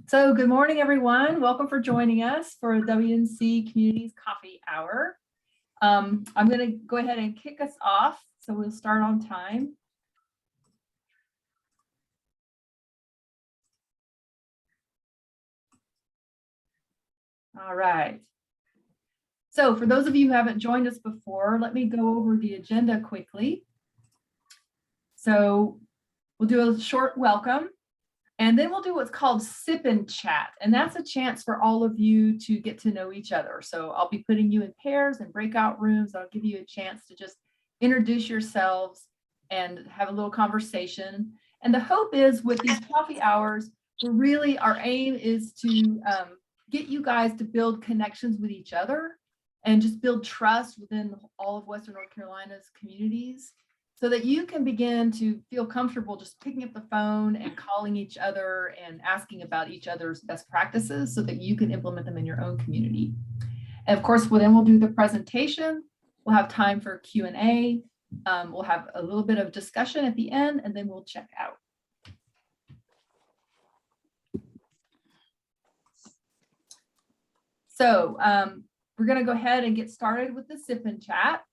So good morning, everyone. Welcome for joining us for WNC Communities Coffee Hour. I'm going to go ahead and kick us off, so we'll start on time. All right. So for those of you who haven't joined us before, let me go over the agenda quickly. So we'll do a short welcome. And then we'll do what's called Siphon Chat. And that's a chance for all of you to get to know each other. So I'll be putting you in pairs and breakout rooms. I'll give you a chance to just introduce yourselves and have a little conversation. And the hope is with these coffee hours, our aim is to get you guys to build connections with each other and just build trust within all of Western North Carolina's communities, so that you can begin to feel comfortable just picking up the phone and calling each other and asking about each other's best practices so that you can implement them in your own community. And of course, then we'll do the presentation. We'll have time for Q&A. We'll have a little bit of discussion at the end, and then we'll check out. So we're going to go ahead and get started with the Siphon Chat.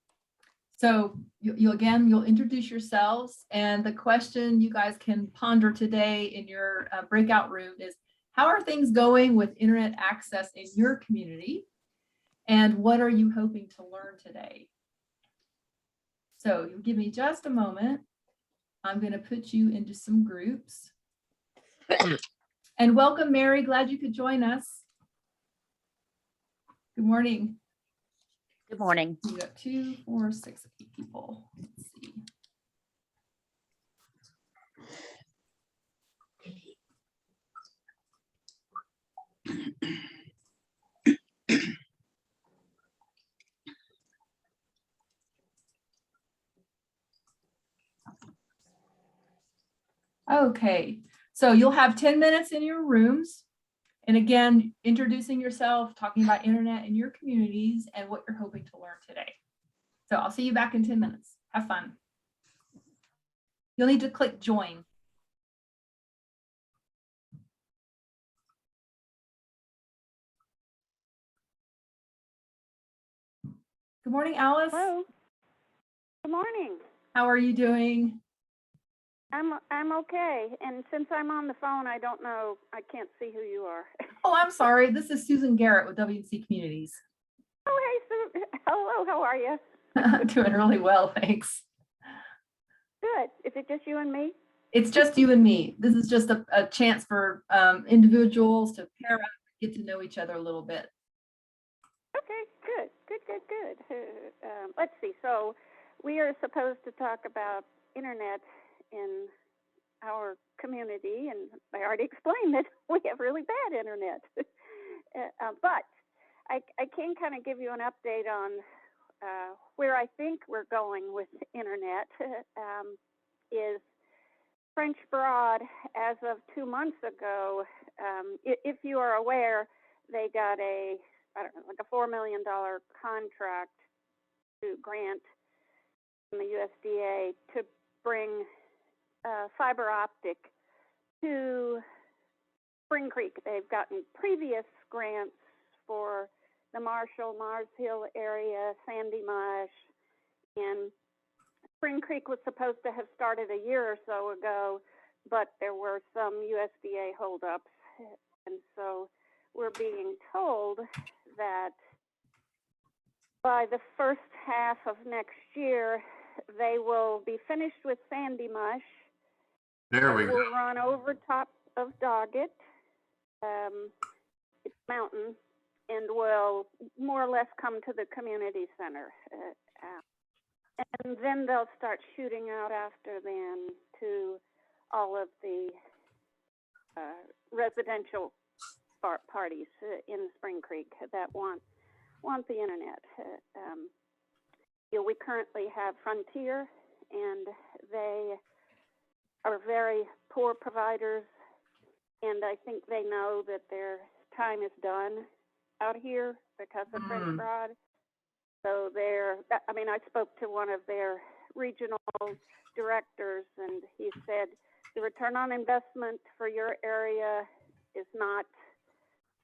So you'll introduce yourselves, and the question you guys can ponder today in your breakout room is, how are things going with internet access in your community? And what are you hoping to learn today? So you give me just a moment. I'm going to put you into some groups. And welcome, Mary. Glad you could join us. Good morning. Good morning. We got 2, 4, 6, 8 people. Let's see. Okay, so you'll have 10 minutes in your rooms. And again, introducing yourself, talking about internet in your communities and what you're hoping to learn today. So I'll see you back in 10 minutes. Have fun. You'll need to click join. Good morning, Alice. Hello. Good morning. How are you doing? I'm okay. And since I'm on the phone, I don't know, I can't see who you are. Oh, I'm sorry. This is Susan Garrett with WNC Communities. Oh, hey, Sue. Hello, how are you? Doing really well, thanks. Good. Is it just you and me? It's just you and me. This is just a chance for individuals to pair up and get to know each other a little bit. Okay, good. Let's see. So we are supposed to talk about internet in our community, and I already explained that we have really bad internet. But I can kind of give you an update on where I think we're going with internet. Is French Broad, as of 2 months ago, if you are aware, they got a $4 million contract to grant from the USDA to bring fiber optic to Spring Creek. They've gotten previous grants for the Marshall, Mars Hill area, Sandy Marsh, and Spring Creek was supposed to have started a year or so ago, but there were some USDA holdups, and so we're being told that by the first half of next year, they will be finished with Sandy Mush. There we go. We'll run over top of Doggett, it's mountain, and will more or less come to the community center. And then they'll start shooting out after then to all of the residential parties in Spring Creek that want the internet. We currently have Frontier, and they are very poor providers, and I think they know that their time is done out here because of French Broad. So I spoke to one of their regional directors, and he said the return on investment for your area is not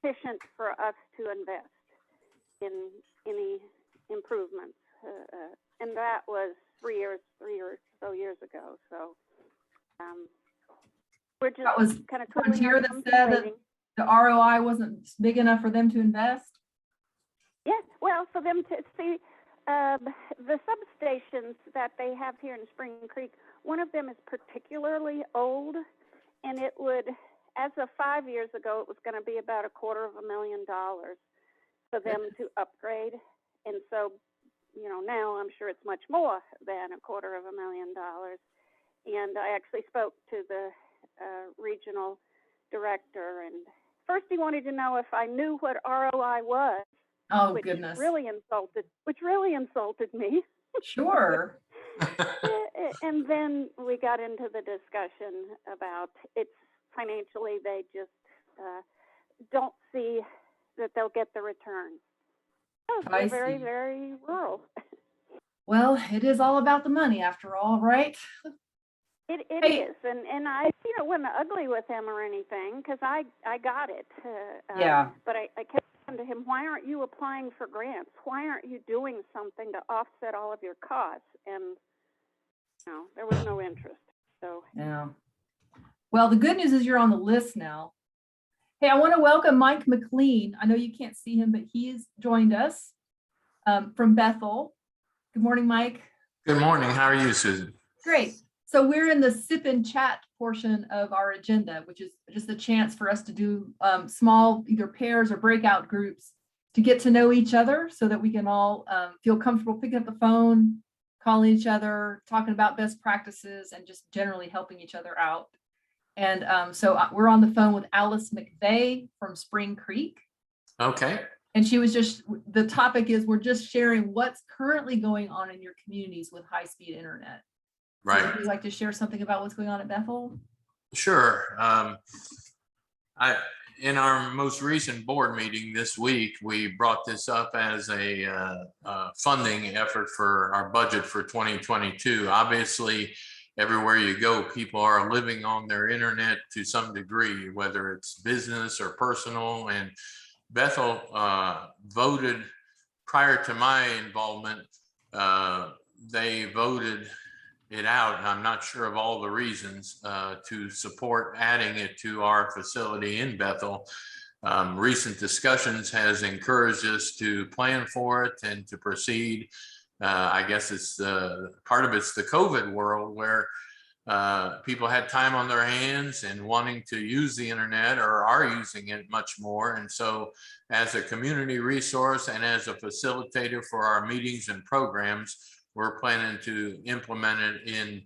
sufficient for us to invest in any improvements. And that was three or so years ago. So we're That was just kind of twiddling Frontier our that thumbs said and that waiting. the ROI wasn't big enough for them to invest. Yes, well, for them to see the substations that they have here in Spring Creek, one of them is particularly old, and it would, as of 5 years ago, it was going to be about $250,000 for them to upgrade. And so, now I'm sure it's much more than $250,000. And I actually spoke to the regional director, and first he wanted to know if I knew what ROI was. Oh, which goodness. really insulted me. Sure. And then we got into the discussion about it's financially, they just don't see that they'll get the return. I They're very, see. very rural. Well, it is all about the money after all, right? It Hey. is, and I, wasn't ugly with him or anything, because I got it. Yeah. But I kept saying to him, why aren't you applying for grants? Why aren't you doing something to offset all of your costs? And there was no interest. So Yeah. Well, the good news is you're on the list now. Hey, I want to welcome Mike McLean. I know you can't see him, but he's joined us from Bethel. Good morning, Mike. Good morning. How are you, Susan? Great. So we're in the Siphon Chat portion of our agenda, which is just a chance for us to do small either pairs or breakout groups to get to know each other so that we can all feel comfortable picking up the phone, calling each other, talking about best practices, and just generally helping each other out. And so we're on the phone with Alice McVeigh from Spring Creek. Okay. And she was the topic is we're just sharing what's currently going on in your communities with high-speed internet. Right. So would you like to share something about what's going on at Bethel? Sure. In our most recent board meeting this week, we brought this up as a funding effort for our budget for 2022. Obviously, everywhere you go, people are living on their internet to some degree, whether it's business or personal. And Bethel voted prior to my involvement. They voted it out, and I'm not sure of all the reasons, to support adding it to our facility in Bethel. Recent discussions has encouraged us to plan for it and to proceed. I guess it's part of it's the COVID world where people had time on their hands and wanting to use the internet or are using it much more. And so as a community resource and as a facilitator for our meetings and programs, we're planning to implement it in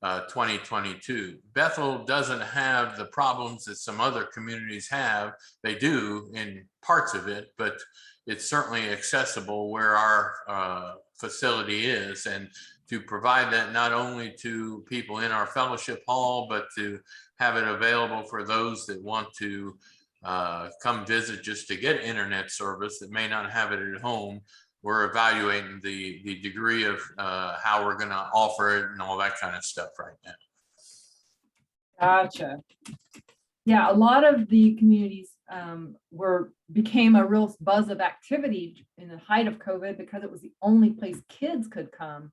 2022. Bethel doesn't have the problems that some other communities have. They do in parts of it, but it's certainly accessible where our facility is. And to provide that not only to people in our fellowship hall, but to have it available for those that want to come visit just to get internet service that may not have it at home. We're evaluating the degree of how we're going to offer it and all that kind of stuff right now. Gotcha. Yeah, a lot of the communities became a real buzz of activity in the height of COVID because it was the only place kids could come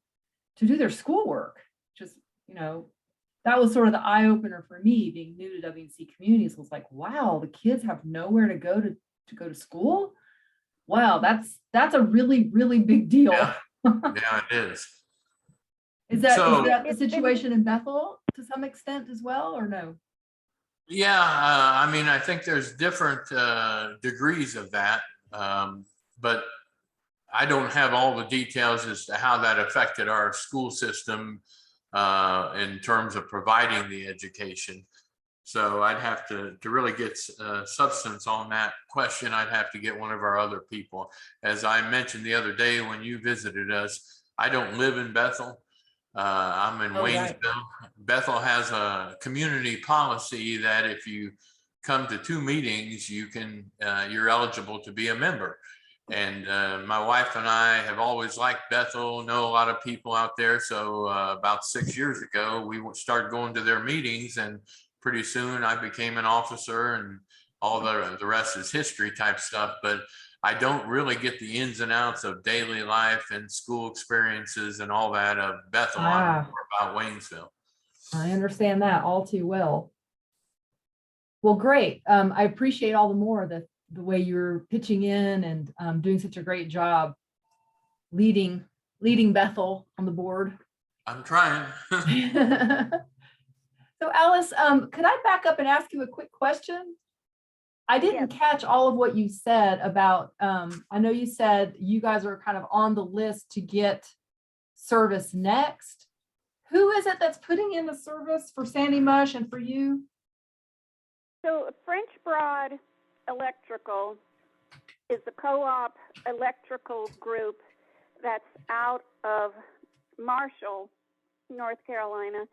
to do their schoolwork. Just, that was sort of the eye opener for me being new to WNCC communities, was like, wow, the kids have nowhere to go to school. Wow, that's a really, really big deal. Yeah, yeah, it is. Is that the situation in Bethel to some extent as well, or no? Yeah, I mean, I think there's different degrees of that, but I don't have all the details as to how that affected our school system in terms of providing the education. So I'd have to really get substance on that question. I'd have to get one of our other people. As I mentioned the other day when you visited us, I don't live in Bethel. I'm in Waynesville. Right. Bethel has a community policy that if you come to 2 meetings, you're eligible to be a member. And my wife and I have always liked Bethel, know a lot of people out there. So about 6 years ago, we started going to their meetings, and pretty soon I became an officer and all the rest is history type stuff, but I don't really get the ins and outs of daily life and school experiences and all that of Bethel. I know more about Waynesville. I understand that all too well. Well, great. I appreciate all the more the way you're pitching in and doing such a great job leading Bethel on the board. I'm trying. So Alice, could I back up and ask you a quick question? I didn't catch all of what you said about, I know you said you guys are kind of on the list to get service next. Who is it that's putting in the service for Sandy Mush and for you? So French Broad Electrical is a co-op electrical group that's out of Marshall, North Carolina,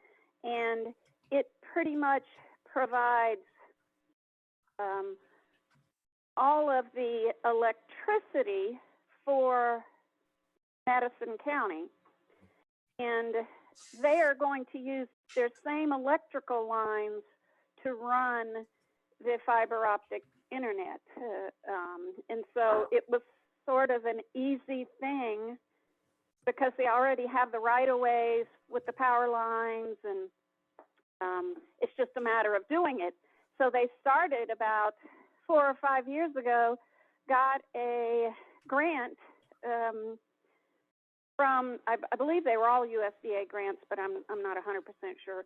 and it pretty much provides all of the electricity for Madison County. And they are going to use their same electrical lines to run the fiber optic internet. And so it was sort of an easy thing because they already have the right-of-ways with the power lines, and it's just a matter of doing it. So they started about 4 or 5 years ago, got a grant from, I believe they were all USDA grants, but I'm not 100% sure,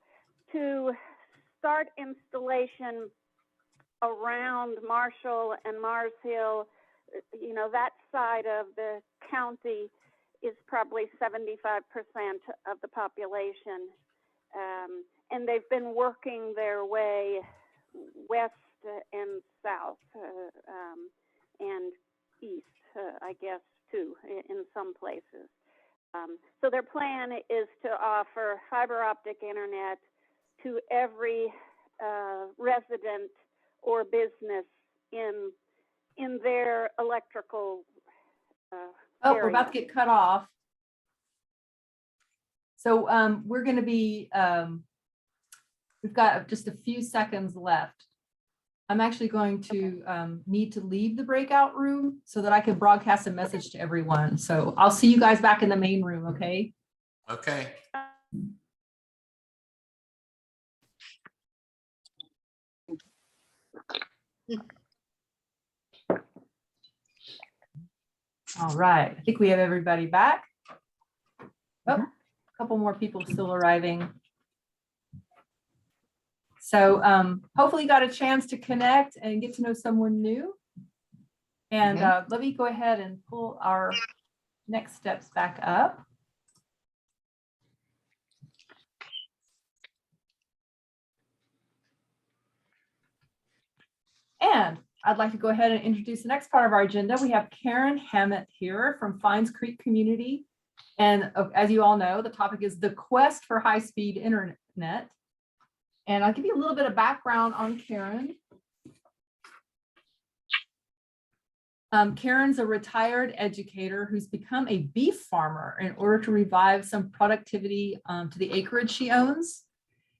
to start installation around Marshall and Mars Hill. You know, that side of the county is probably 75% of the population. And they've been working their way west and south and east, I guess, too, in some places. So their plan is to offer fiber optic internet to every resident or business in their electrical Oh, area. we're about to get cut off. So we're going to be, we've got just a few seconds left. I'm actually going to need to leave the breakout room so that I can broadcast a message to everyone. So I'll see you guys back in the main room, okay? Okay. All right, I think we have everybody back. Oh, a couple more people still arriving. So hopefully you got a chance to connect and get to know someone new. And let me go ahead and pull our next steps back up. And I'd like to go ahead and introduce the next part of our agenda. We have Karen Hammett here from Fines Creek Community. And as you all know, the topic is the quest for high-speed internet. And I'll give you a little bit of background on Karen. Karen's a retired educator who's become a beef farmer in order to revive some productivity to the acreage she owns.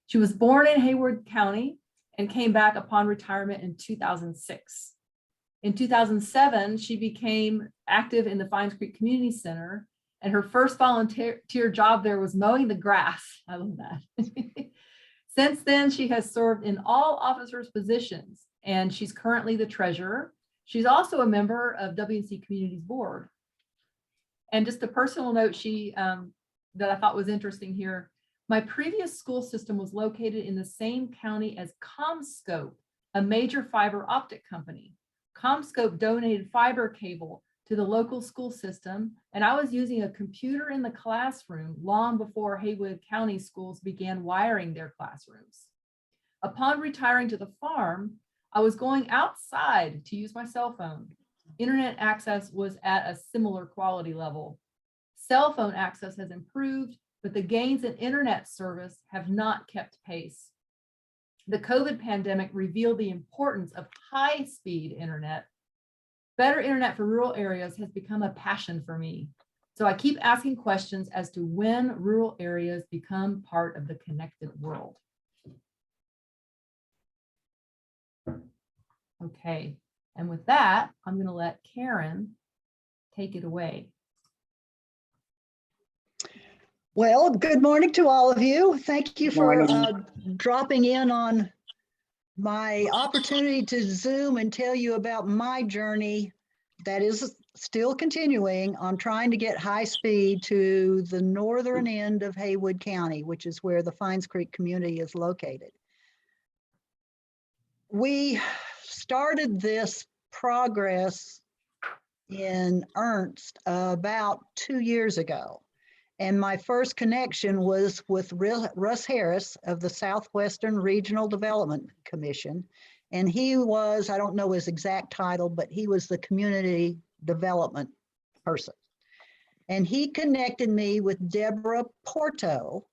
She was born in Haywood County and came back upon retirement in 2006. In 2007, she became active in the Fines Creek Community Center, and her first volunteer job there was mowing the grass. I love that. Since then, she has served in all officers' positions, and she's currently the treasurer. She's also a member of WNCC Communities Board. And just a personal note that I thought was interesting here. My previous school system was located in the same county as CommScope, a major fiber optic company. CommScope donated fiber cable to the local school system, and I was using a computer in the classroom long before Haywood County schools began wiring their classrooms. Upon retiring to the farm, I was going outside to use my cell phone. Internet access was at a similar quality level. Cell phone access has improved, but the gains in internet service have not kept pace. The COVID pandemic revealed the importance of high-speed internet. Better internet for rural areas has become a passion for me. So I keep asking questions as to when rural areas become part of the connected world. Okay, and with that, I'm going to let Karen take it away. Well, good morning to all of you. Thank you for Morning. dropping in on my opportunity to Zoom and tell you about my journey that is still continuing on trying to get high speed to the northern end of Haywood County, which is where the Fines Creek community is located. We started this progress in earnest about 2 years ago. And my first connection was with Russ Harris of the Southwestern Regional Development Commission. And he was, I don't know his exact title, but he was the community development person. And he connected me with Deborah Porto,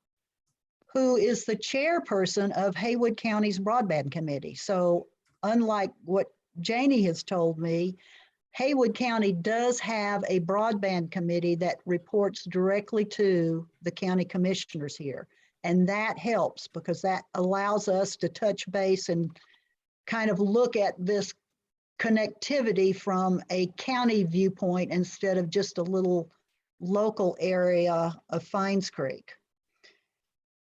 who is the chairperson of Haywood County's Broadband Committee. So unlike what Janie has told me, Haywood County does have a broadband committee that reports directly to the county commissioners here. And that helps because that allows us to touch base and kind of look at this connectivity from a county viewpoint instead of just a little local area of Fines Creek.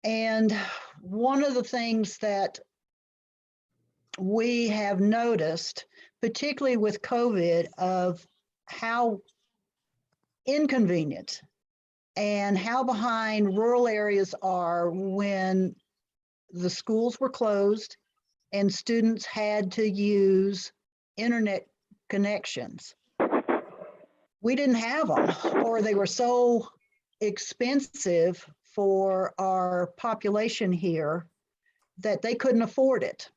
And one of the things that we have noticed, particularly with COVID, of how inconvenient and how behind rural areas are when the schools were closed and students had to use internet connections. We didn't have them, or they were so expensive for our population here that they couldn't afford it.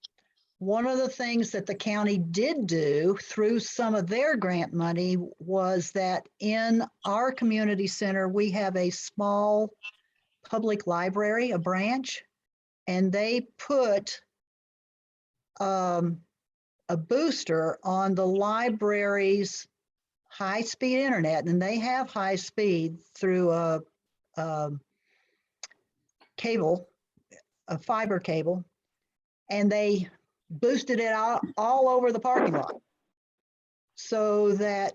One of the things that the county did do through some of their grant money was that in our community center, we have a small public library, a branch, and they put a booster on the library's high-speed internet, and they have high speed through a cable, a fiber cable, and they boosted it out all over the parking lot so that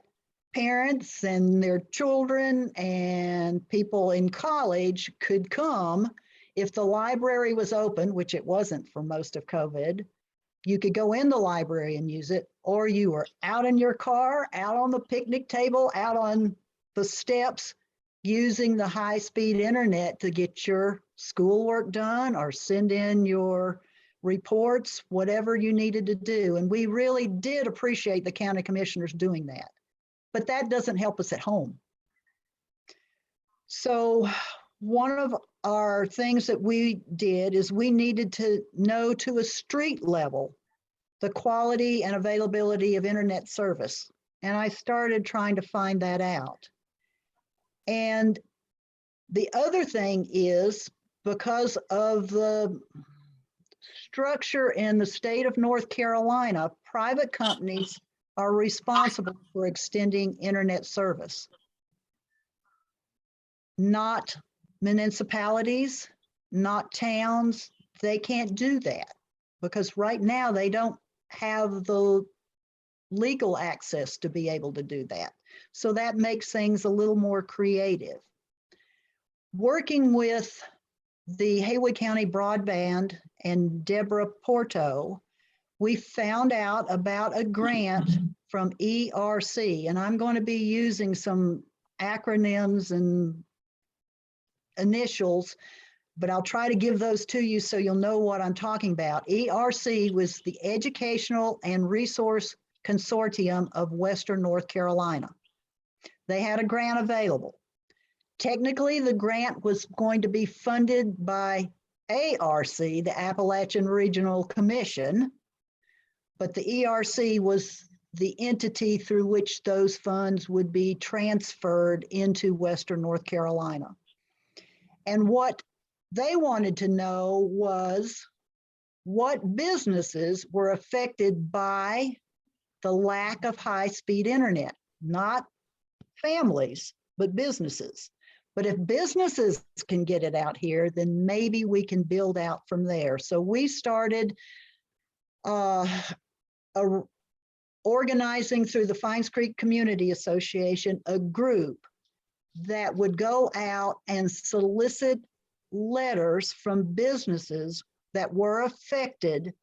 parents and their children and people in college could come. If the library was open, which it wasn't for most of COVID, you could go in the library and use it, or you were out in your car, out on the picnic table, out on the steps, using the high-speed internet to get your schoolwork done or send in your reports, whatever you needed to do. And we really did appreciate the county commissioners doing that. But that doesn't help us at home. So one of our things that we did is we needed to know to a street level the quality and availability of internet service. And I started trying to find that out. And the other thing is, because of the structure in the state of North Carolina, private companies are responsible for extending internet service, not municipalities, not towns. They can't do that because right now they don't have the legal access to be able to do that. So that makes things a little more creative. Working with the Haywood County Broadband and Deborah Porto, we found out about a grant from ERC, and I'm going to be using some acronyms and initials, but I'll try to give those to you so you'll know what I'm talking about. ERC was the Educational and Resource Consortium of Western North Carolina. They had a grant available. Technically, the grant was going to be funded by ARC, the Appalachian Regional Commission, but the ERC was the entity through which those funds would be transferred into Western North Carolina. And what they wanted to know was what businesses were affected by the lack of high-speed internet, not families, but businesses. But if businesses can get it out here, then maybe we can build out from there. So we started a organizing through the Fines Creek Community Association, a group that would go out and solicit letters from businesses that were affected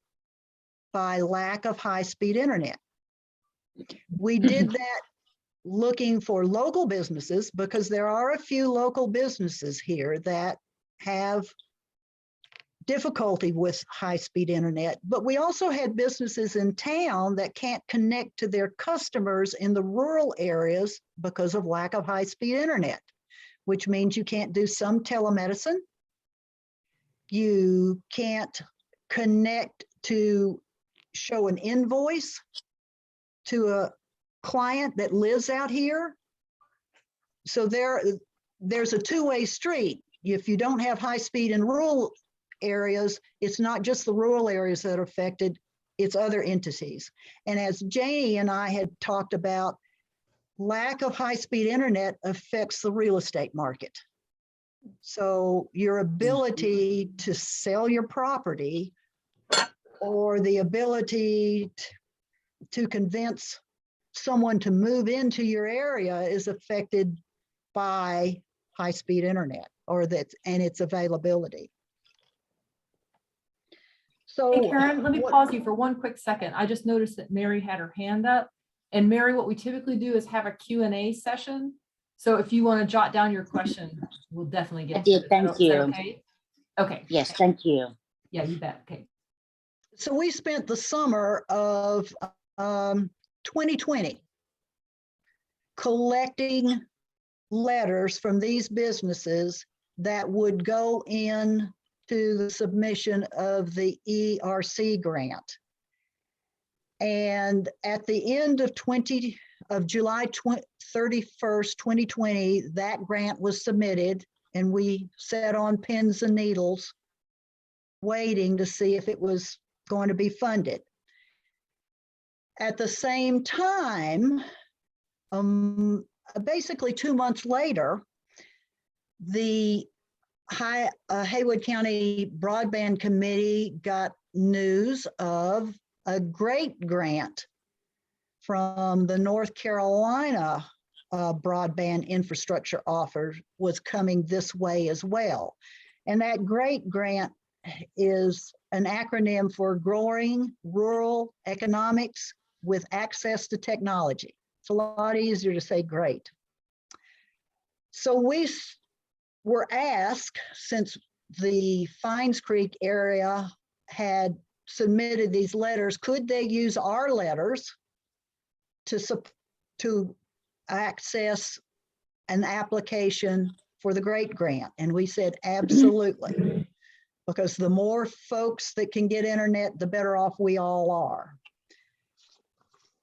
by lack of high-speed internet. We did that looking for local businesses because there are a few local businesses here that have difficulty with high-speed internet, but we also had businesses in town that can't connect to their customers in the rural areas because of lack of high-speed internet, which means you can't do some telemedicine. You can't connect to show an invoice to a client that lives out here. So there's a two-way street. If you don't have high speed in rural areas, it's not just the rural areas that are affected, it's other entities. And as Janie and I had talked about, lack of high-speed internet affects the real estate market. So your ability to sell your property or the ability to convince someone to move into your area is affected by high-speed internet and its availability. So Hey, Karen, let me pause you for one quick second. I just noticed that Mary had her hand up. And Mary, what we typically do is have a Q&A session. So if you want to jot down your question, we'll definitely get I to did, it. thank Is that you. Okay. Okay. Yes, thank you. Yeah, you bet. Okay. So we spent the summer of 2020 collecting letters from these businesses that would go in to the submission of the ERC grant. And at the end of July 31st, 2020, that grant was submitted, and we sat on pins and needles waiting to see if it was going to be funded. At the same time, basically 2 months later, the Haywood County Broadband Committee got news of a great grant from the North Carolina Broadband Infrastructure Offer was coming this way as well. And that great grant is an acronym for Growing Rural Economics with Access to Technology. It's a lot easier to say great. So we were asked, since the Fines Creek area had submitted these letters, could they use our letters to access an application for the great grant? And we said, absolutely, because the more folks that can get internet, the better off we all are.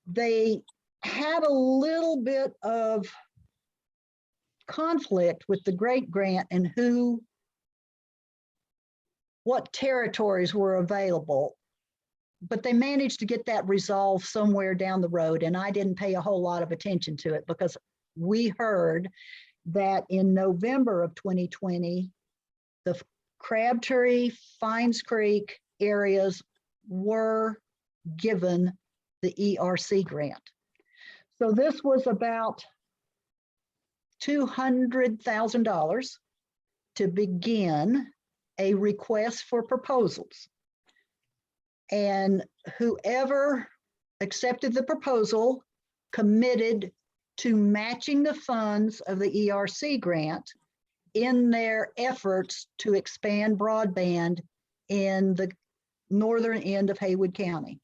They had a little bit of conflict with the great grant and what territories were available, but they managed to get that resolved somewhere down the road. And I didn't pay a whole lot of attention to it because we heard that in November of 2020, the Crabtree, Fines Creek areas were given the ERC grant. So this was about $200,000 to begin a request for proposals. And whoever accepted the proposal committed to matching the funds of the ERC grant in their efforts to expand broadband in the northern end of Haywood County.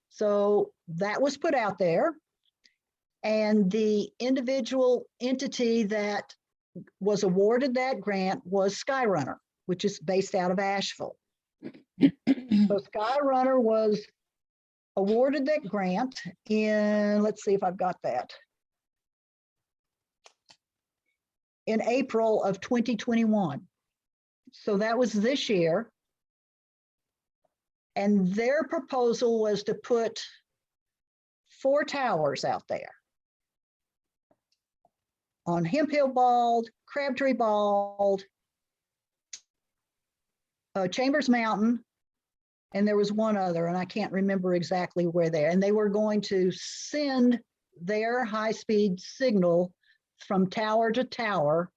So that was put out there. And the individual entity that was awarded that grant was Skyrunner, which is based out of Asheville. So Skyrunner was awarded that grant in, let's see if I've got that, in April of 2021. So that was this year. And their proposal was to put 4 towers out there on Hemphill Bald, Crabtree Bald, Chambers Mountain, And there was one other, and I can't remember exactly where they are. And they were going to send their high-speed signal from tower to tower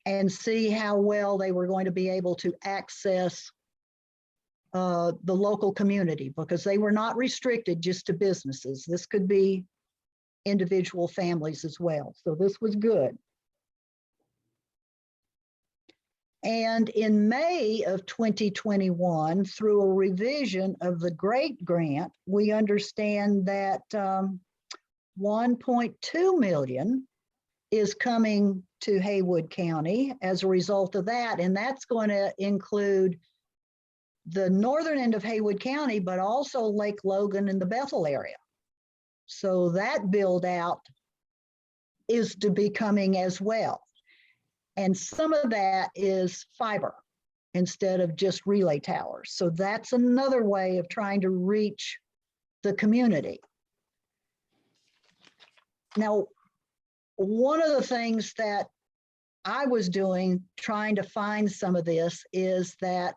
and see how well they were going to be able to access the local community, because they were not restricted just to businesses. This could be individual families as well. So this was good. And in May of 2021, through a revision of the GREAT grant, we understand that 1.2 million is coming to Haywood County as a result of that. And that's going to include the northern end of Haywood County, but also Lake Logan and the Bethel area. So that build out is to be coming as well. And some of that is fiber instead of just relay towers. So that's another way of trying to reach the community. Now, one of the things that I was doing trying to find some of this is that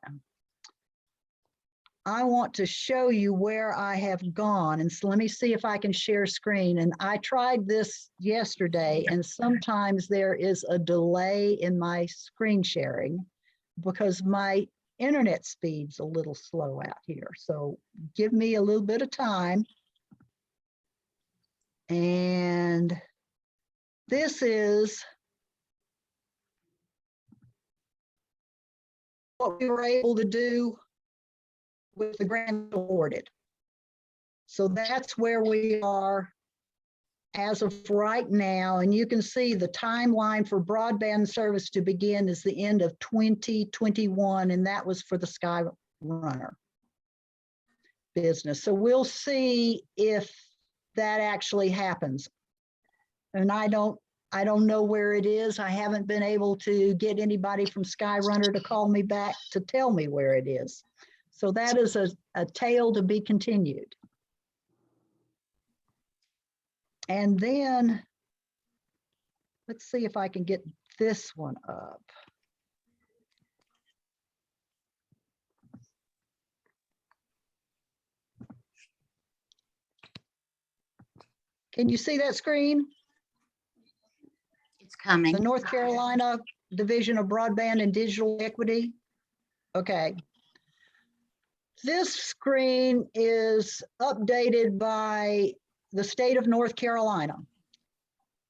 I want to show you where I have gone. And so let me see if I can share screen. And I tried this yesterday, and sometimes there is a delay in my screen sharing because my internet speed's a little slow out here. So give me a little bit of time. And this is what we were able to do with the grant awarded. So that's where we are as of right now. And you can see the timeline for broadband service to begin is the end of 2021, and that was for the Skyrunner business. So we'll see if that actually happens. And I don't know where it is. I haven't been able to get anybody from Skyrunner to call me back to tell me where it is. So that is a tale to be continued. And then let's see if I can get this one up. Can you see that screen? It's coming. The North Carolina Division of Broadband and Digital Equity. Okay. This screen is updated by the state of North Carolina.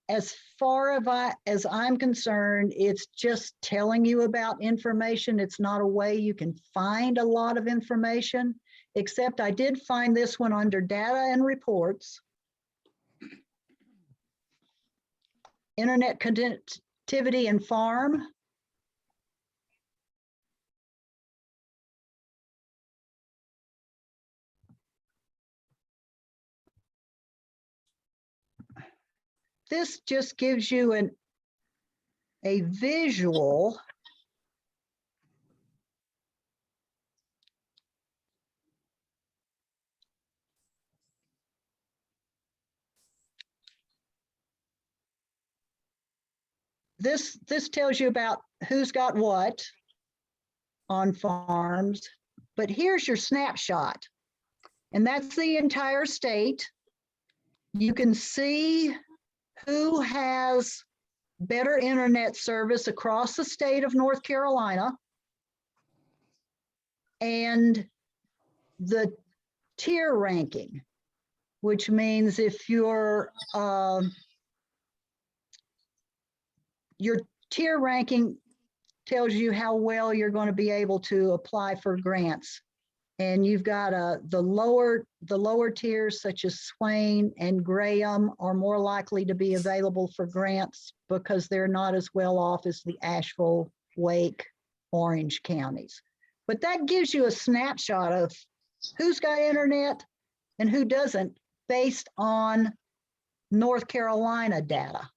As far as I'm concerned, it's just telling you about information. It's not a way you can find a lot of information, except I did find this one under data and reports. Internet connectivity and farm. This just gives you a visual this tells you about who's got what on farms, but here's your snapshot, and that's the entire state. You can see who has better internet service across the state of North Carolina, and the tier ranking, which means if your tier ranking tells you how well you're going to be able to apply for grants. And you've got the lower tiers such as Swain and Graham are more likely to be available for grants because they're not as well off as the Asheville, Wake, Orange counties. But that gives you a snapshot of who's got internet and who doesn't based on North Carolina data.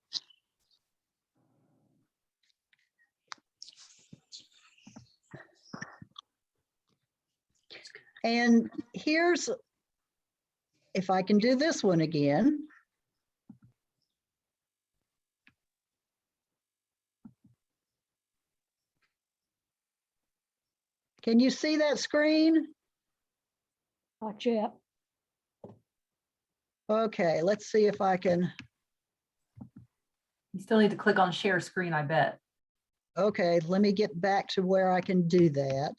And here's, if I can do this one again. Can you see that screen? Not yet. Okay, let's see if I can. You still need to click on share screen, I bet. Okay, let me get back to where I can do that.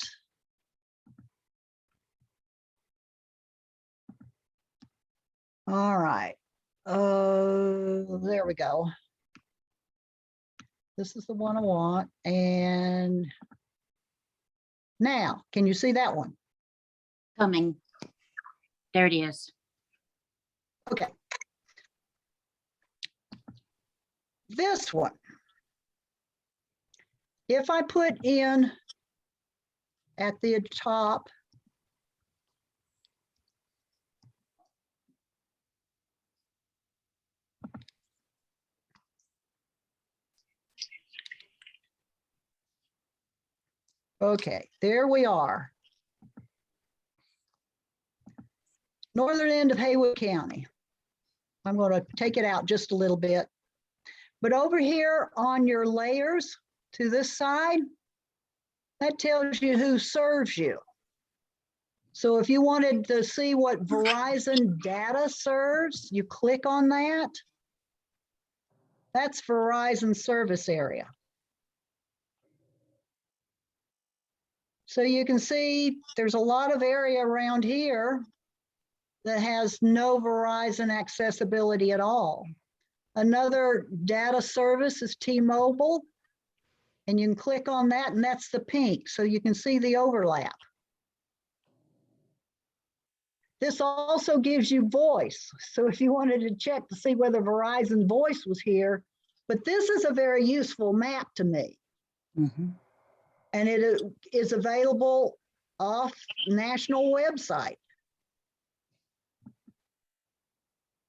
All right. There we go. This is the one I want. And now, can you see that one? Coming. There it is. Okay. This one. If I put in at the top, okay, there we are. Northern end of Haywood County. I'm going to take it out just a little bit. But over here on your layers to this side, that tells you who serves you. So if you wanted to see what Verizon data serves, you click on that. That's Verizon service area. So you can see there's a lot of area around here that has no Verizon accessibility at all. Another data service is T-Mobile, and you can click on that, and that's the pink, so you can see the overlap. This also gives you voice. So if you wanted to check to see whether Verizon voice was here, but this is a very useful map to me. Mhm. And it is available off national website.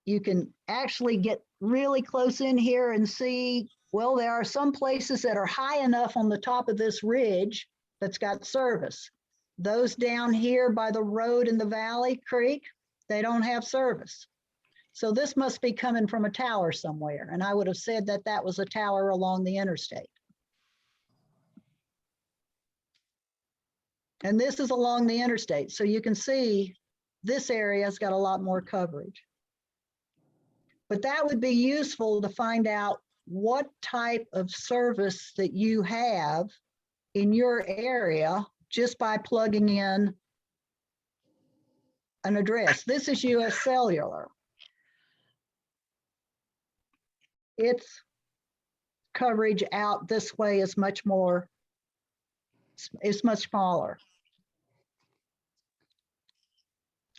You can actually get really close in here and see, well, there are some places that are high enough on the top of this ridge that's got service. Those down here by the road in the valley creek, they don't have service. So this must be coming from a tower somewhere. And I would have said that that was a tower along the interstate. And this is along the interstate. So you can see this area has got a lot more coverage. But that would be useful to find out what type of service that you have in your area just by plugging in an address. This is US Cellular. Its coverage out this way is much more, it's much smaller.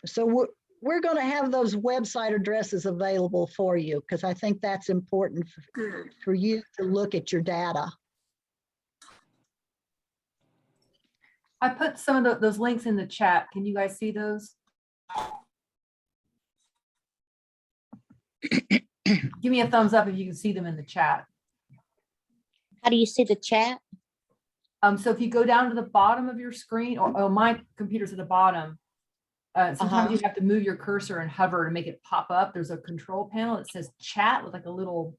So we're going to have those website addresses available for you because I think that's important for you to look at your data. I put some of those links in the chat. Can you guys see those? Give me a thumbs up if you can see them in the chat. How do you see the chat? So if you go down to the bottom of your screen, or oh, my computer's at the bottom. Sometimes you have to move your cursor and hover to make it pop up. There's a control panel that says chat with like a little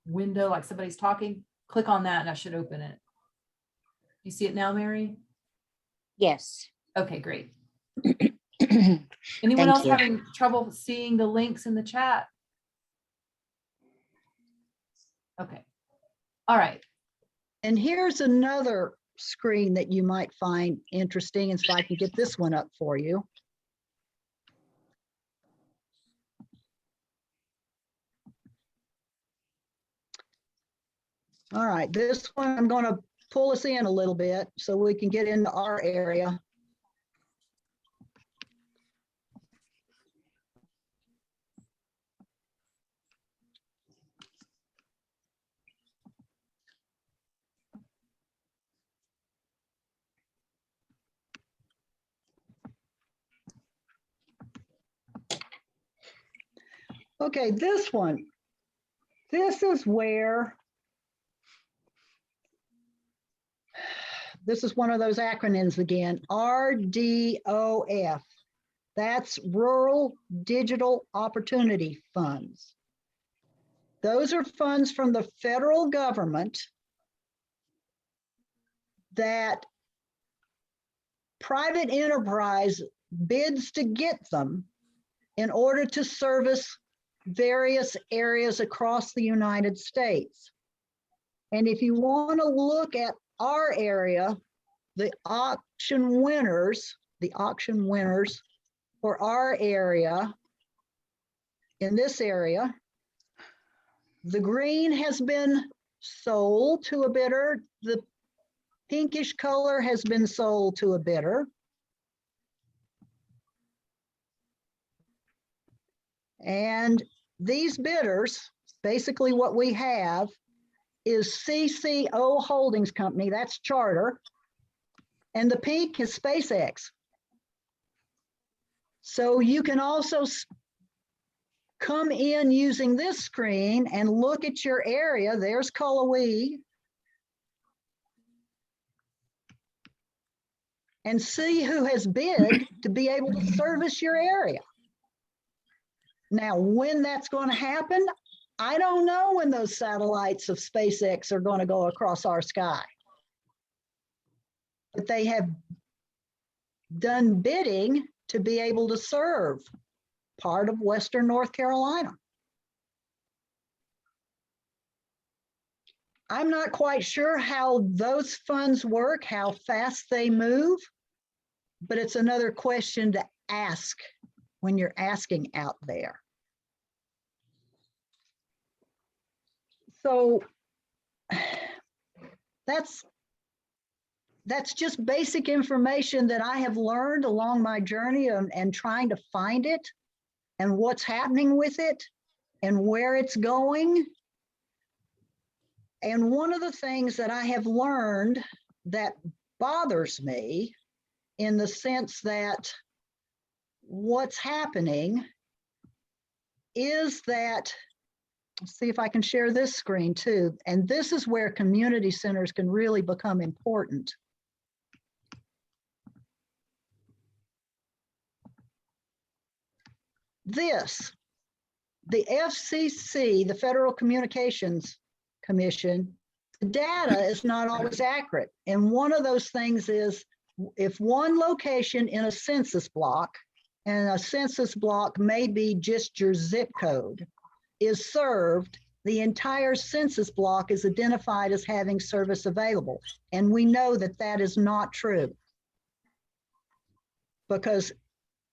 window, like somebody's talking. Click on that and that should open it. You see it now, Mary? Yes. Okay, great. Thank Anyone else you. having trouble seeing the links in the chat? Okay. All right. And here's another screen that you might find interesting. And so I can get this one up for you. All right, this one, I'm going to pull us in a little bit so we can get into our area. Okay, this one, this is where, this is one of those acronyms again, RDOF. That's Rural Digital Opportunity Funds. Those are funds from the federal government that private enterprise bids to get them in order to service various areas across the United States. And if you want to look at our area, the auction winners for our area, in this area, the green has been sold to a bidder. The pinkish color has been sold to a bidder. And these bidders, basically what we have is CCO Holdings Company, that's Charter, and the pink is SpaceX. So you can also come in using this screen and look at your area. There's Cullowhee. And see who has bid to be able to service your area. Now, when that's going to happen, I don't know when those satellites of SpaceX are going to go across our sky. But they have done bidding to be able to serve part of Western North Carolina. I'm not quite sure how those funds work, how fast they move, but it's another question to ask when you're asking out there. So that's just basic information that I have learned along my journey and trying to find it and what's happening with it and where it's going. And one of the things that I have learned that bothers me in the sense that what's happening is that, let's see if I can share this screen too. And this is where community centers can really become important. This, the FCC, the Federal Communications Commission, the data is not always accurate. And one of those things is if one location in a census block, and a census block may be just your zip code, is served, the entire census block is identified as having service available. And we know that that is not true. Because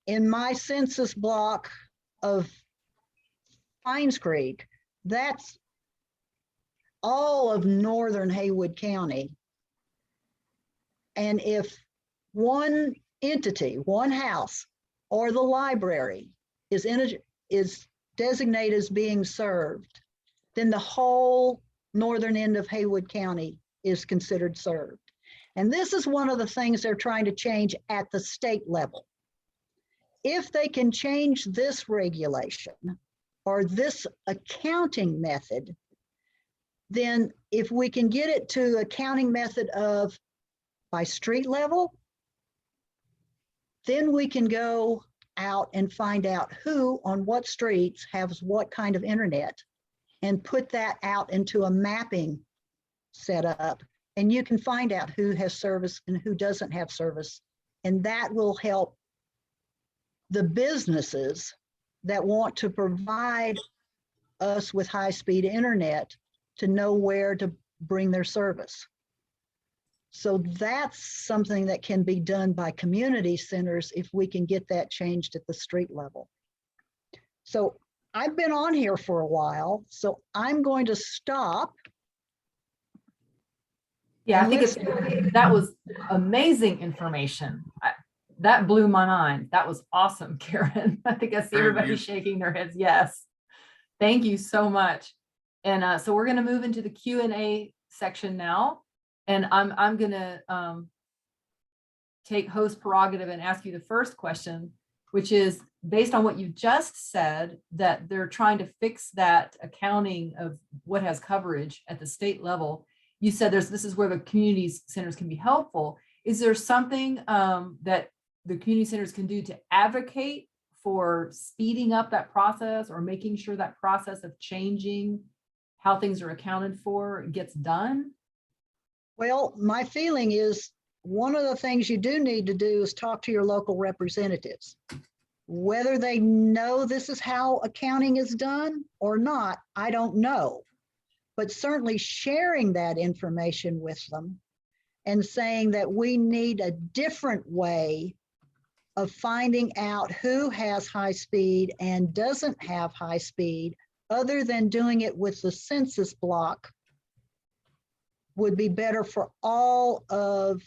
in my census block of Pines Creek, that's all of northern Haywood County. And if one entity, one house, or the library is designated as being served, then the whole northern end of Haywood County is considered served. And this is one of the things they're trying to change at the state level. If they can change this regulation or this accounting method, then if we can get it to accounting method of by street level, then we can go out and find out who on what streets has what kind of internet and put that out into a mapping setup. And you can find out who has service and who doesn't have service. And that will help the businesses that want to provide us with high-speed internet to know where to bring their service. So that's something that can be done by community centers if we can get that changed at the street level. So I've been on here for a while, so I'm going to stop. Yeah, I think that was amazing information. That blew my mind. That was awesome, Karen. I think I see everybody shaking their heads. Yes. Thank you so much. And so we're going to move into the Q&A section now. And I'm going to take host prerogative and ask you the first question, which is based on what you just said, that they're trying to fix that accounting of what has coverage at the state level. You said this is where the community centers can be helpful. Is there something that the community centers can do to advocate for speeding up that process or making sure that process of changing how things are accounted for gets done? Well, my feeling is one of the things you do need to do is talk to your local representatives. Whether they know this is how accounting is done or not, I don't know. But certainly sharing that information with them and saying that we need a different way of finding out who has high speed and doesn't have high speed, other than doing it with the census block, would be better for all of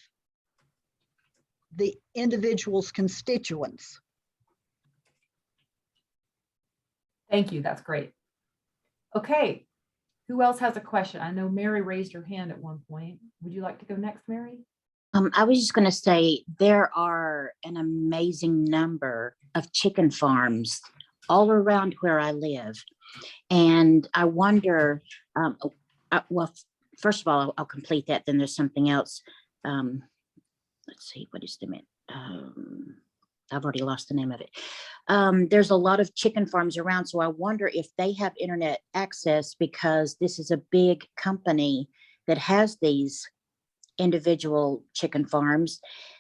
the individual's constituents. Thank you. That's great. Okay. Who else has a question? I know Mary raised her hand at one point. Would you like to go next, Mary? I was just going to say there are an amazing number of chicken farms all around where I live. And I wonder, well, first of all, I'll complete that. Then there's something else. Let's see, what is the name? I've already lost the name of it. There's a lot of chicken farms around. So I wonder if they have internet access, because this is a big company that has these individual chicken farms.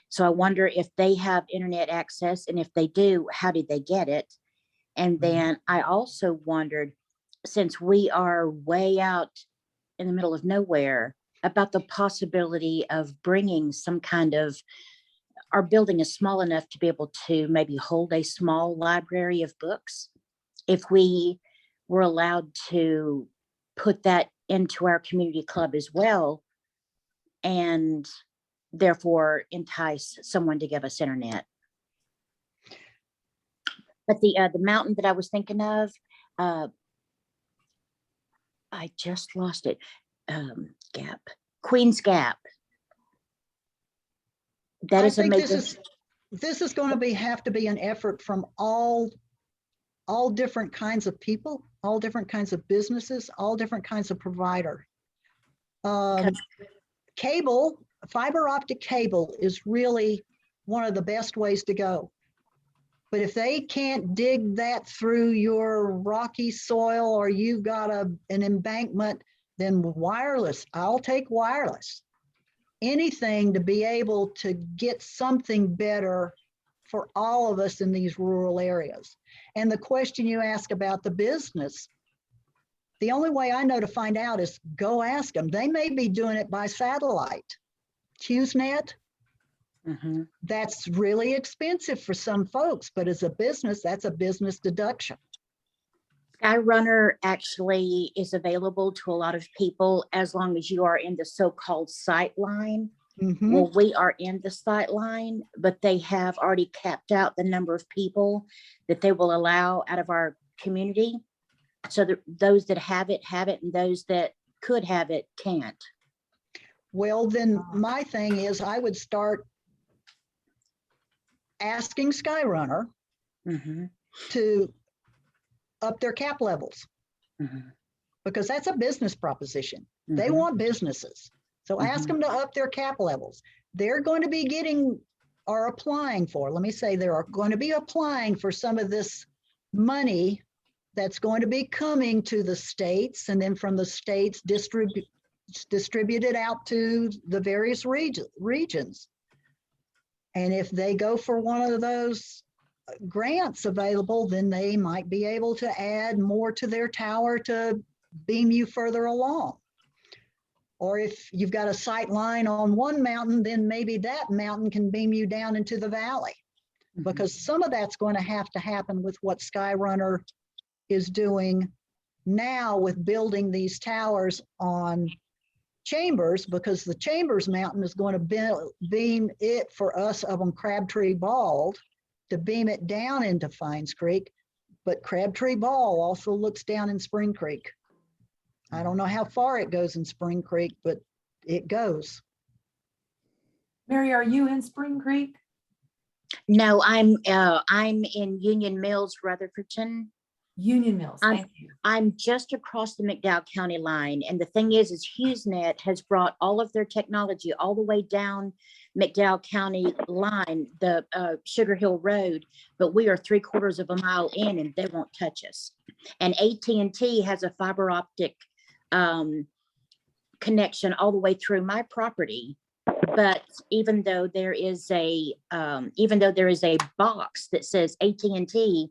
So I wonder if they have internet access, and if they do, how did they get it? And then I also wondered, since we are way out in the middle of nowhere, about the possibility of bringing some kind of, our building is small enough to be able to maybe hold a small library of books. If we were allowed to put that into our community club as well, and therefore entice someone to give us internet. But the mountain that I was thinking of, I just lost it. Queen's Gap. That I is think amazing. this is going to have to be an effort from all different kinds of people, all different kinds of businesses, all different kinds of provider. Cable, fiber optic cable is really one of the best ways to go. But if they can't dig that through your rocky soil, or you've got an embankment, then wireless. I'll take wireless. Anything to be able to get something better for all of us in these rural areas. And the question you ask about the business, the only way I know to find out is go ask them. They may be doing it by satellite. HughesNet, that's really expensive for some folks, but as a business, that's a business deduction. Skyrunner actually is available to a lot of people as long as you are in the so-called sight line. Well, we are in the sight line, but they have already capped out the number of people that they will allow out of our community. So those that have it, and those that could have it can't. Well, then my thing is I would start asking Skyrunner to up their cap levels, because that's a business proposition. They want businesses. So ask them to up their cap levels. They're going to be getting or applying for, let me say, they're going to be applying for some of this money that's going to be coming to the states, and then from the states distributed out to the various regions. And if they go for one of those grants available, then they might be able to add more to their tower to beam you further along. Or if you've got a sight line on one mountain, then maybe that mountain can beam you down into the valley, because some of that's going to have to happen with what Skyrunner is doing now with building these towers on Chambers, because the Chambers mountain is going to beam it for us up on Crabtree Bald to beam it down into Fines Creek. But Crabtree Ball also looks down in Spring Creek. I don't know how far it goes in Spring Creek, but it goes. Mary, are you in Spring Creek? No, I'm in Union Mills, Rutherfordton. Union Mills, thank you. I'm just across the McDowell County line. And the thing is HughesNet has brought all of their technology all the way down McDowell County line, the Sugar Hill Road, but we are 3/4 of a mile in and they won't touch us. And AT&T has a fiber optic connection all the way through my property, But even though there is a box that says AT&T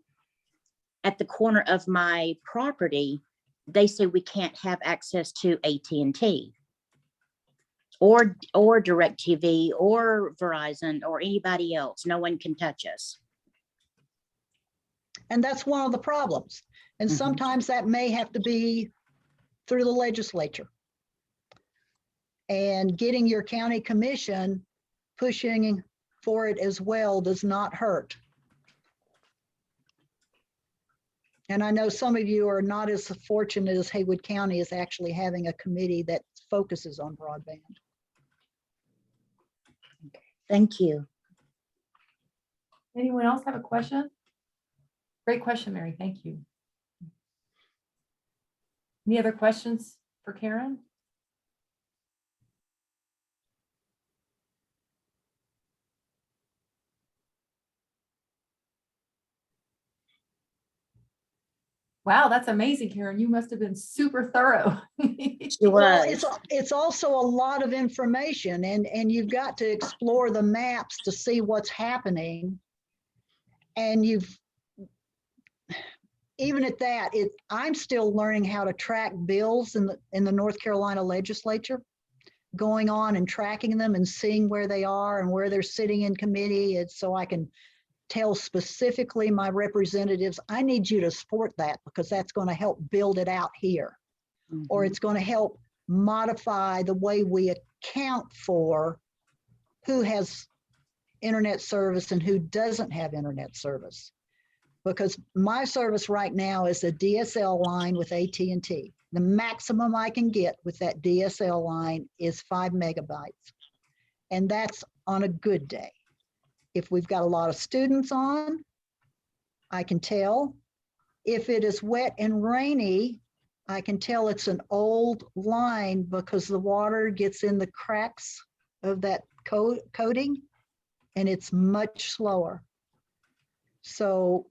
at the corner of my property, they say we can't have access to AT&T or DirecTV or Verizon or anybody else. No one can touch us. And that's one of the problems. And Mhm. sometimes that may have to be through the legislature. And getting your county commission pushing for it as well does not hurt. And I know some of you are not as fortunate as Haywood County is actually having a committee that focuses on broadband. Thank you. Anyone else have a question? Great question, Mary. Thank you. Any other questions for Karen? Wow, that's amazing, Karen. You must have been super thorough. She Well, was. it's also a lot of information, and you've got to explore the maps to see what's happening. And even at that, I'm still learning how to track bills in the North Carolina legislature, going on and tracking them and seeing where they are and where they're sitting in committee. It's so I can tell specifically my representatives, I need you to support that because that's going to help build it out here. Or it's going to help modify the way we account for who has internet service and who doesn't have internet service. Because my service right now is a DSL line with AT&T. The maximum I can get with that DSL line is 5 megabytes. And that's on a good day. If we've got a lot of students on, I can tell. If it is wet and rainy, I can tell it's an old line because the water gets in the cracks of that coating and it's much slower. So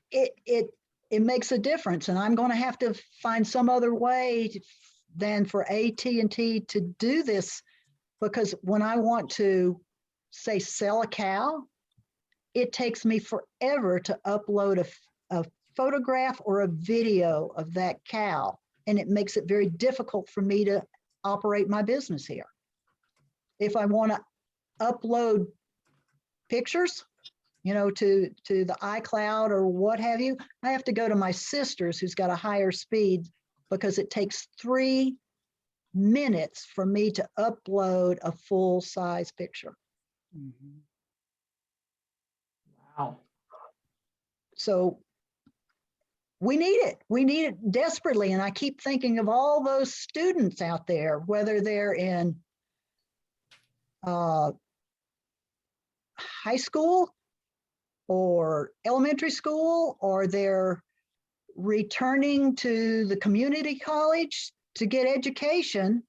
it makes a difference, and I'm going to have to find some other way than for AT&T to do this, because when I want to say sell a cow, it takes me forever to upload a photograph or a video of that cow, and it makes it very difficult for me to operate my business here. If I want to upload pictures, you know, to the iCloud or what have you, I have to go to my sister's who's got a higher speed because it takes 3 minutes for me to upload a full size picture. Mhm. Wow. So we need it. We need it desperately. And I keep thinking of all those students out there, whether they're in high school or elementary school, or they're returning to the community college to get education,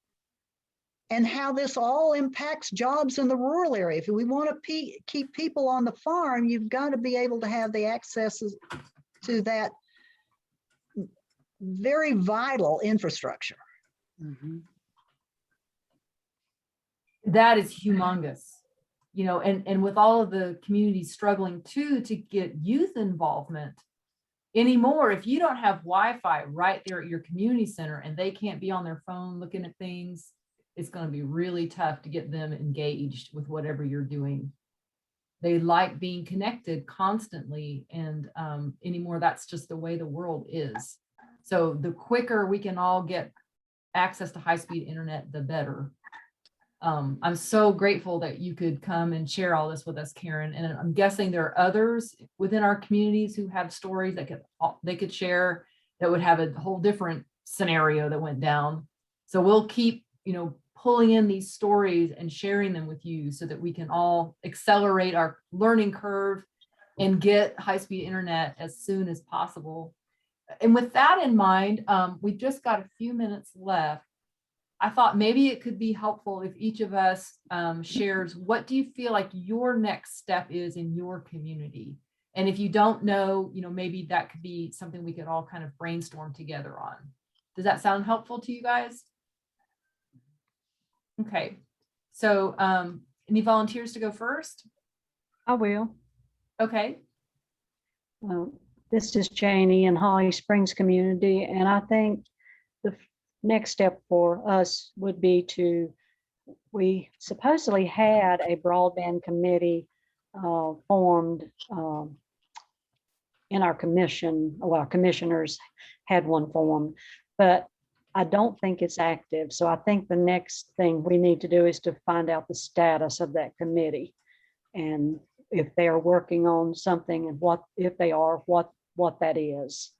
and how this all impacts jobs in the rural area. If we want to keep people on the farm, you've got to be able to have the access to that very vital infrastructure. Mhm. That is humongous, you know, and with all of the communities struggling too to get youth involvement anymore, if you don't have Wi-Fi right there at your community center and they can't be on their phone looking at things, it's going to be really tough to get them engaged with whatever you're doing. They like being connected constantly, and anymore, that's just the way the world is. So the quicker we can all get access to high-speed internet, the better. I'm so grateful that you could come and share all this with us, Karen. And I'm guessing there are others within our communities who have stories that they could share that would have a whole different scenario that went down. So we'll keep, you know, pulling in these stories and sharing them with you so that we can all accelerate our learning curve and get high-speed internet as soon as possible. And with that in mind, we've just got a few minutes left. I thought maybe it could be helpful if each of us shares, what do you feel like your next step is in your community? And if you don't know, you know, maybe that could be something we could all kind of brainstorm together on. Does that sound helpful to you guys? Okay, so any volunteers to go first? I will. Okay, This is Janie in Holly Springs community, and I think the next step for us would be we supposedly had a broadband committee formed in our commission. Well, our commissioners had one formed, but I don't think it's active. So I think the next thing we need to do is to find out the status of that committee, and if they are working on something, and what, if they are, what that is.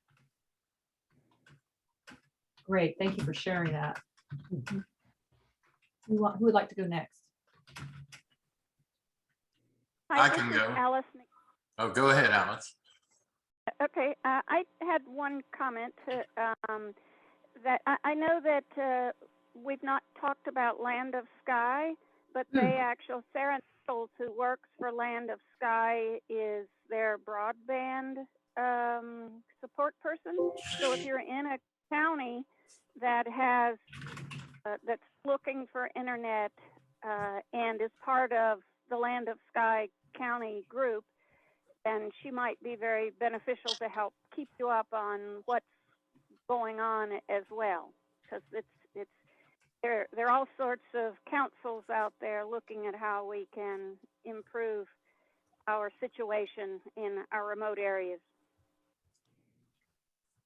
great. Thank you for sharing that. Who would like to go next? I This can is go. Alice. Oh, go ahead, Alice. Okay, I had one comment that I know that we've not talked about Land of Sky, but they actually, Sarah Nichols, who works for Land of Sky, is their broadband support person. So if you're in a county that has that's looking for internet and is part of the Land of Sky County group, and she might be very beneficial to help keep you up on what's going on as well, because there are all sorts of councils out there looking at how we can improve our situation in our remote areas.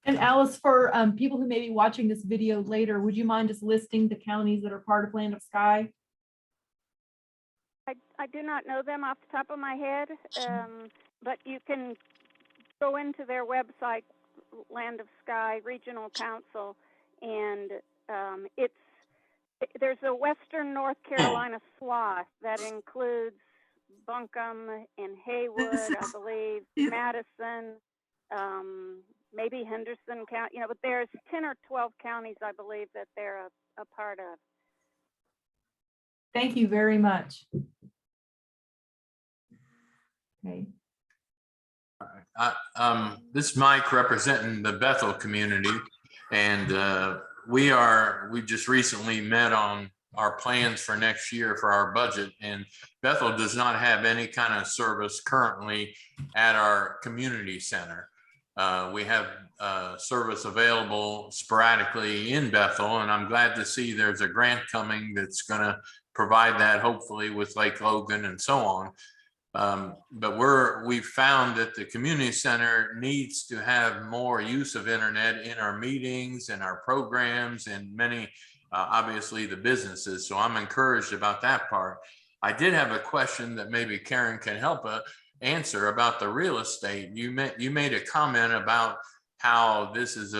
And Alice, for people who may be watching this video later, would you mind just listing the counties that are part of Land of Sky? I do not know them off the top of my head, but you can go into their website, Land of Sky Regional Council, and there's a Western North Carolina swath that includes Buncombe and Haywood, I believe, Madison, maybe Henderson County, but there's 10 or 12 counties, I believe, that they're a part of. Thank you very much. Okay. This is Mike representing the Bethel community, and we just recently met on our plans for next year for our budget, and Bethel does not have any kind of service currently at our community center. We have service available sporadically in Bethel, and I'm glad to see there's a grant coming that's going to provide that, hopefully with Lake Logan and so on. But we've found that the community center needs to have more use of internet in our meetings and our programs and many, obviously the businesses. So I'm encouraged about that part. I did have a question that maybe Karen can help answer about the real estate. You made a comment about how this is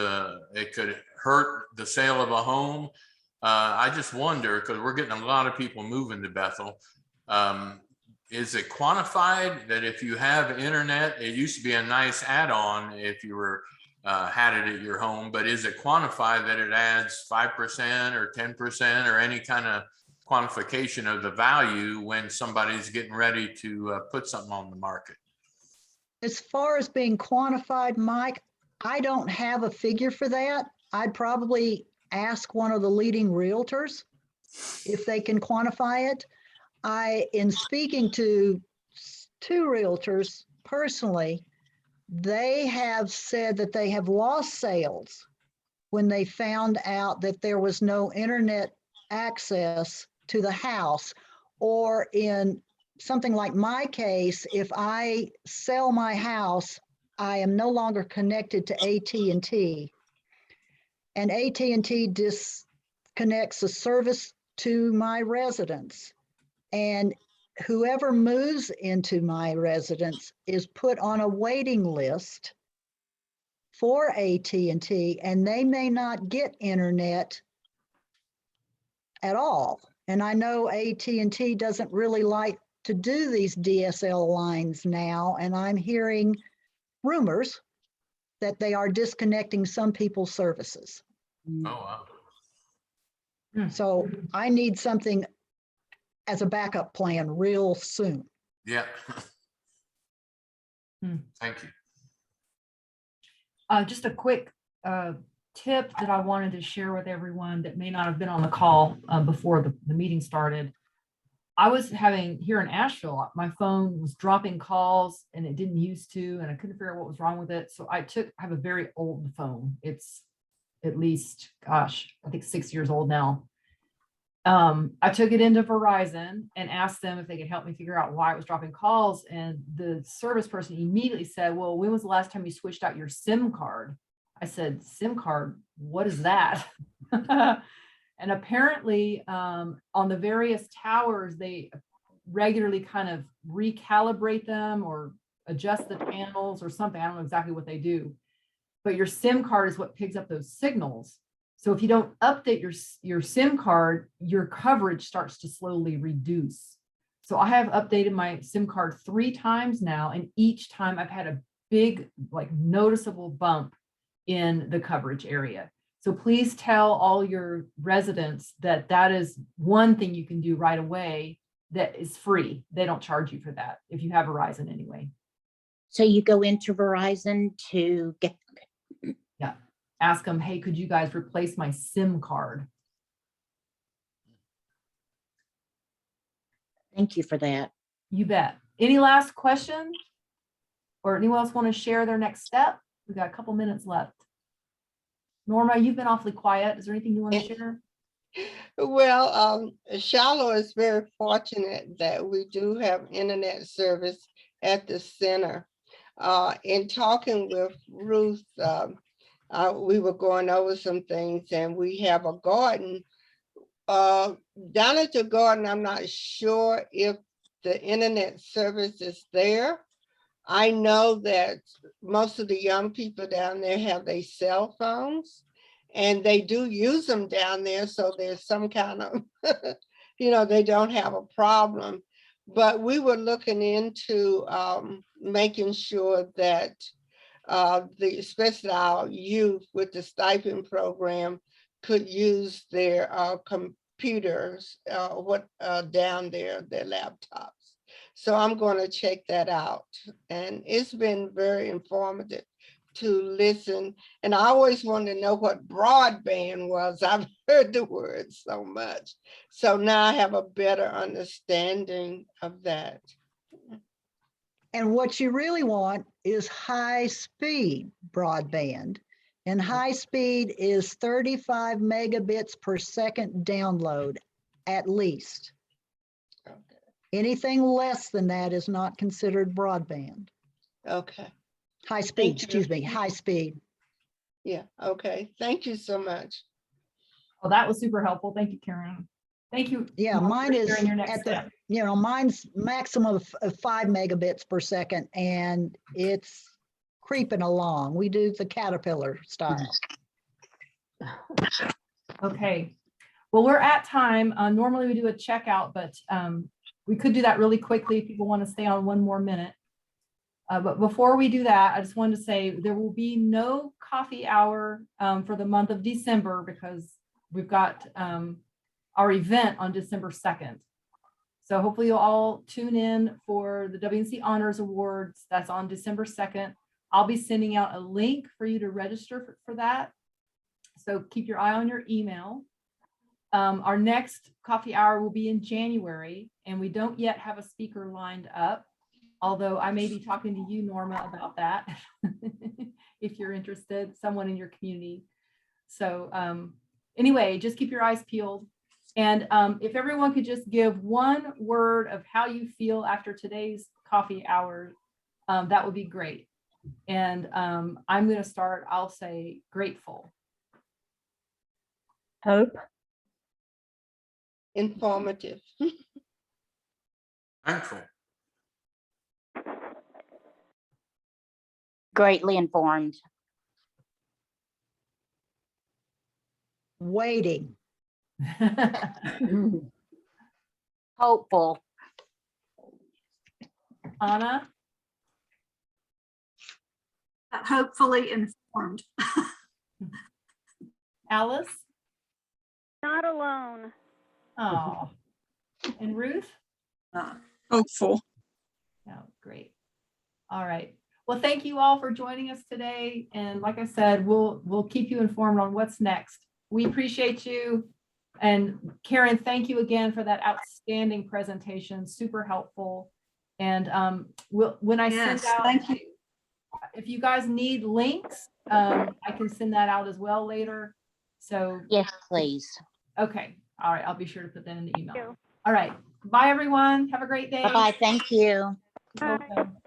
it could hurt the sale of a home. I just wonder, because we're getting a lot of people moving to Bethel. Is it quantified that if you have internet, it used to be a nice add-on if you had it at your home, but is it quantified that it adds 5% or 10% or any kind of quantification of the value when somebody's getting ready to put something on the market? As far as being quantified, Mike, I don't have a figure for that. I'd probably ask one of the leading realtors if they can quantify it. In speaking to two realtors personally, they have said that they have lost sales when they found out that there was no internet access to the house, or in something like my case, if I sell my house, I am no longer connected to AT&T, and AT&T disconnects the service to my residence. And whoever moves into my residence is put on a waiting list for AT&T, and they may not get internet at all. And I know AT&T doesn't really like to do these DSL lines now, and I'm hearing rumors that they are disconnecting some people's services. Oh, wow. So I need something as a backup plan real soon. Yeah. Thank you. Just a quick tip that I wanted to share with everyone that may not have been on the call before the meeting started. I was having here in Asheville, my phone was dropping calls and it didn't used to, and I couldn't figure out what was wrong with it. So I have a very old phone. It's at least, gosh, I think 6 years old now. I took it into Verizon and asked them if they could help me figure out why it was dropping calls. And the service person immediately said, well, when was the last time you switched out your SIM card? I said, SIM card, what is that? And apparently on the various towers, they regularly kind of recalibrate them or adjust the channels or something. I don't know exactly what they do, but your SIM card is what picks up those signals. So if you don't update your SIM card, your coverage starts to slowly reduce. So I have updated my SIM card 3 times now, and each time I've had a big, like, noticeable bump in the coverage area. So please tell all your residents that that is one thing you can do right away that is free. They don't charge you for that if you have Verizon anyway. So you go into Verizon to get, Yeah. Ask them, hey, could you guys replace my SIM card? thank you for that. You bet. Any last questions? Or anyone else want to share their next step? We've got a couple minutes left. Norma, you've been awfully quiet. Is there anything you want to share? Well, Shiloh is very fortunate that we do have internet service at the center. In talking with Ruth, we were going over some things, and we have a garden. Down at the garden, I'm not sure if the internet service is there. I know that most of the young people down there have their cell phones, and they do use them down there. So there's some kind of, they don't have a problem. But we were looking into making sure that especially our youth with the stipend program could use their computers down there, their laptops. So I'm going to check that out. And it's been very informative to listen. And I always wanted to know what broadband was. I've heard the word so much. So now I have a better understanding of that. And what you really want is high-speed broadband. And high speed is 35 megabits per second download, at least. Okay. Anything less than that is not considered broadband. Okay. High Thank speed, you. excuse me, high speed. Yeah. Okay. Thank you so much. Well, that was super helpful. Thank you, Karen. Thank you. Yeah, Norma, mine for is sharing your next at the, step. mine's maximum of 5 megabits per second, and it's creeping along. We do the Caterpillar style. Okay. Well, we're at time. Normally we do a checkout, but we could do that really quickly if people want to stay on one more minute. But before we do that, I just wanted to say there will be no coffee hour for the month of December because we've got our event on December 2nd. So hopefully you'll all tune in for the WNC Honors Awards. That's on December 2nd. I'll be sending out a link for you to register for that. So keep your eye on your email. Our next coffee hour will be in January, and we don't yet have a speaker lined up, although I may be talking to you, Norma, about that if you're interested, someone in your community. So anyway, just keep your eyes peeled. And if everyone could just give one word of how you feel after today's coffee hour, that would be great. And I'm going to start, I'll say grateful. Hope. Informative. Thankful. Greatly informed. Waiting. Hopeful. Anna? Hopefully informed. Alice? Not alone. Oh, and Ruth? Hopeful. Oh, great. All right. Well, Well, thank you all for joining us today. And like I said, we'll keep you informed on what's next. We appreciate you. And Karen, thank you again for that outstanding presentation, super helpful. And when I send Yes, out, thank you. if you guys need links, I can send that out as well later. So, Yes, please. okay. All right. I'll be sure to put that in the email. you. All right. Bye, everyone. Have a great day. Bye-bye. Thank you. Bye. Welcome.